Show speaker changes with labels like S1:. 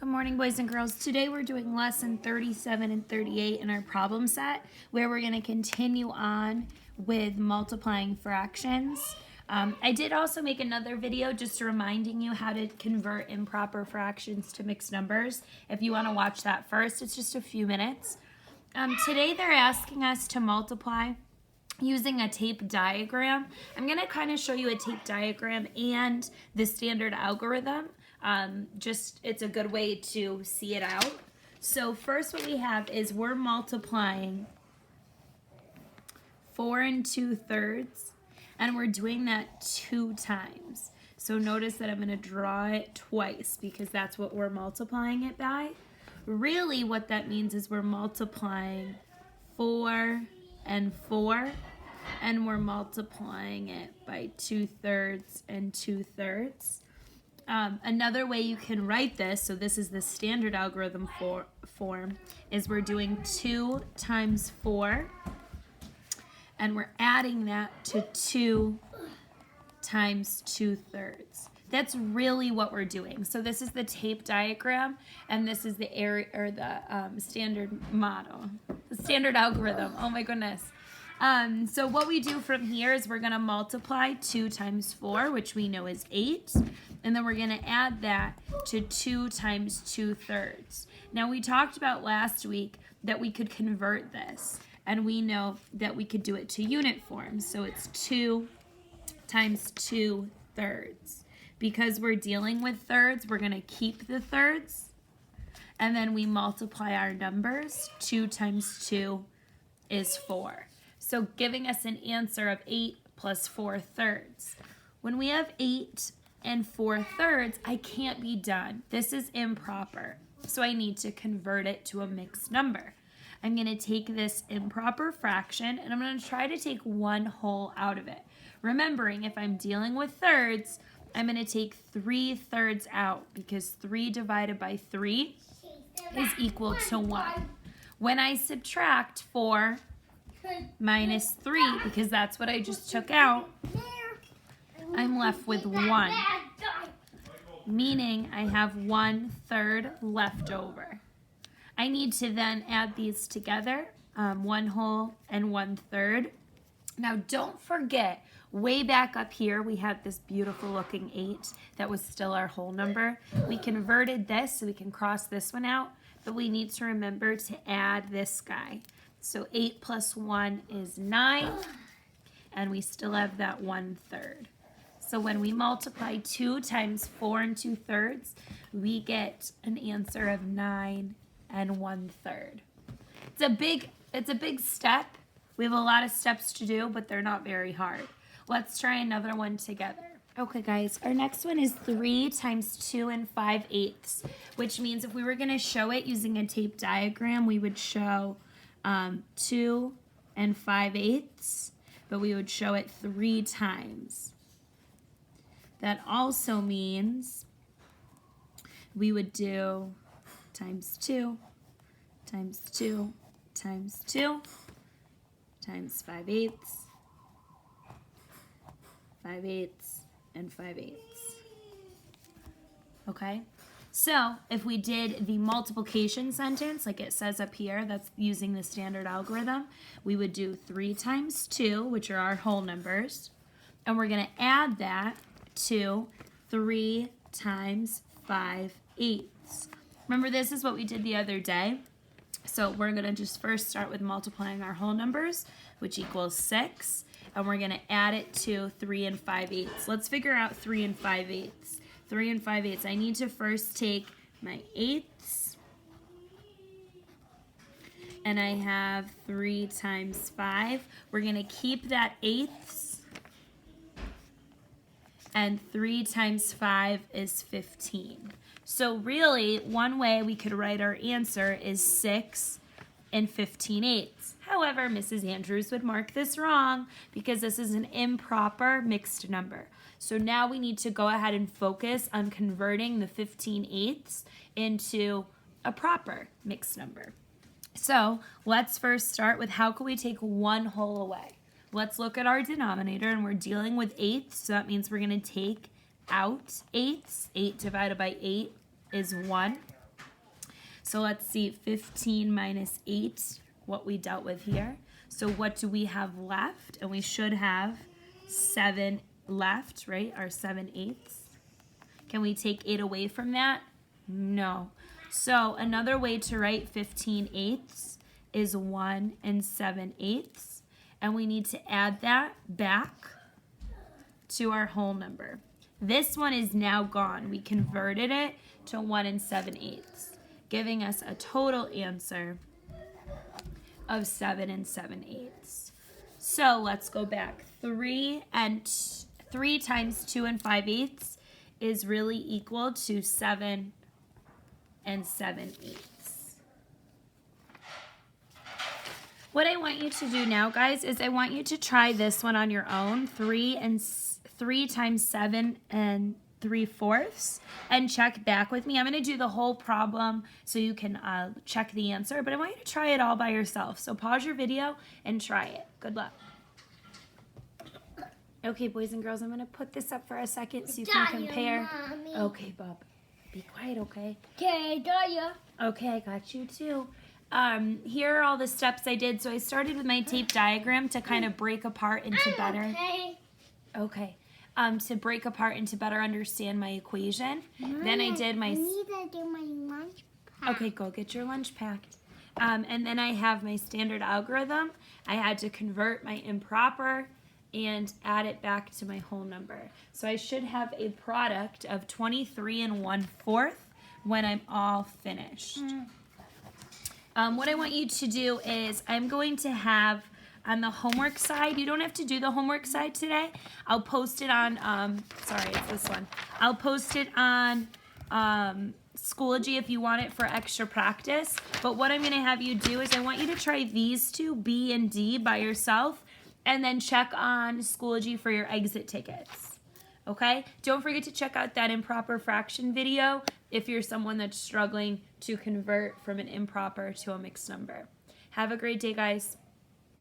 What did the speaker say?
S1: Good morning, boys and girls. Today we're doing lesson 37 and 38 in our problem set, where we're going to continue on with multiplying fractions. I did also make another video just reminding you how to convert improper fractions to mixed numbers. If you want to watch that first, it's just a few minutes. Today they're asking us to multiply using a tape diagram. I'm going to kind of show you a tape diagram and the standard algorithm. It's a good way to see it out. So first what we have is we're multiplying 4 2/3, and we're doing that 2 times. So notice that I'm going to draw it twice because that's what we're multiplying it by. Really what that means is we're multiplying 4 and 4, and we're multiplying it by 2/3 and 2/3. Another way you can write this, so this is the standard algorithm form, is we're doing 2 times 4, and we're adding that to 2 times 2/3. That's really what we're doing. So this is the tape diagram, and this is the area or the standard model, the standard algorithm. Oh my goodness. So what we do from here is we're going to multiply 2 times 4, which we know is 8, and then we're going to add that to 2 times 2/3. Now we talked about last week that we could convert this, and we know that we could do it to unit form. So it's 2 times 2/3. Because we're dealing with thirds, we're going to keep the thirds, and then we multiply our numbers. 2 times 2 is 4. So giving us an answer of 8 plus 4/3. When we have 8 and 4/3, I can't be done. This is improper. So I need to convert it to a mixed number. I'm going to take this improper fraction, and I'm going to try to take 1 whole out of it. Remembering, if I'm dealing with thirds, I'm going to take 3/3 out, because 3 divided by 3 is equal to 1. When I subtract 4 minus 3, because that's what I just took out, I'm left with 1, meaning I have 1/3 left over. I need to then add these together, 1 whole and 1/3. Now don't forget, way back up here we had this beautiful looking 8 that was still our whole number. We converted this so we can cross this one out, but we need to remember to add this guy. So 8 plus 1 is 9, and we still have that 1/3. So when we multiply 2 times 4 and 2/3, we get an answer of 9 and 1/3. It's a big step. We have a lot of steps to do, but they're not very hard. Let's try another one together. Okay, guys, our next one is 3 times 2 and 5/8, which means if we were going to show it using a tape diagram, we would show 2 and 5/8, but we would show it 3 times. That also means we would do times 2, times 2, times 2, times 5/8, 5/8, and 5/8. Okay? So if we did the multiplication sentence, like it says up here, that's using the standard algorithm, we would do 3 times 2, which are our whole numbers, and we're going to add that to 3 times 5/8. Remember, this is what we did the other day. So we're going to just first start with multiplying our whole numbers, which equals 6, and we're going to add it to 3 and 5/8. Let's figure out 3 and 5/8. 3 and 5/8. I need to first take my 8ths, and I have 3 times 5. We're going to keep that 8ths, and 3 times 5 is 15. So really, one way we could write our answer is 6 and 15/8. However, Mrs. Andrews would mark this wrong because this is an improper mixed number. So now we need to go ahead and focus on converting the 15/8 into a proper mixed number. So let's first start with how can we take 1 whole away. Let's look at our denominator, and we're dealing with 8ths, so that means we're going to take out 8ths. 8 divided by 8 is 1. So let's see, 15 minus 8, what we dealt with here. So what do we have left? And we should have 7 left, right? Our 7/8. Can we take 8 away from that? No. So another way to write 15/8 is 1 7/8. And we need to add that back to our whole number. This one is now gone. We converted it to 1 7/8, giving us a total answer of 7 7/8. So let's go back. 3 times 2 5/8 is really equal to 7 7/8. What I want you to do now, guys, is I want you to try this one on your own. 3 times 7 3/4, and check back with me. I'm going to do the whole problem so you can check the answer, but I want you to try it all by yourself. So pause your video and try it. Good luck. Okay, boys and girls, I'm going to put this up for a second so you can compare. Okay, Bob. Be quiet, okay?
S2: Okay, got ya.
S1: Okay, I got you too. Here are all the steps I did. So I started with my tape diagram to kind of break apart into better. Okay. To break apart and to better understand my equation. Then I did my...
S2: I need to do my lunch pack.
S1: Okay, go get your lunch packed. And then I have my standard algorithm. I had to convert my improper and add it back to my whole number. So I should have a product of 23 1/4 when I'm all finished. What I want you to do is I'm going to have on the homework side, you don't have to do the homework side today. I'll post it on, sorry, it's this one. I'll post it on Schoology if you want it for extra practice. But what I'm going to have you do is I want you to try these two, B and D, by yourself, and then check on Schoology for your exit tickets. Okay? Don't forget to check out that improper fraction video if you're someone that's struggling to convert from an improper to a mixed number. Have a great day, guys.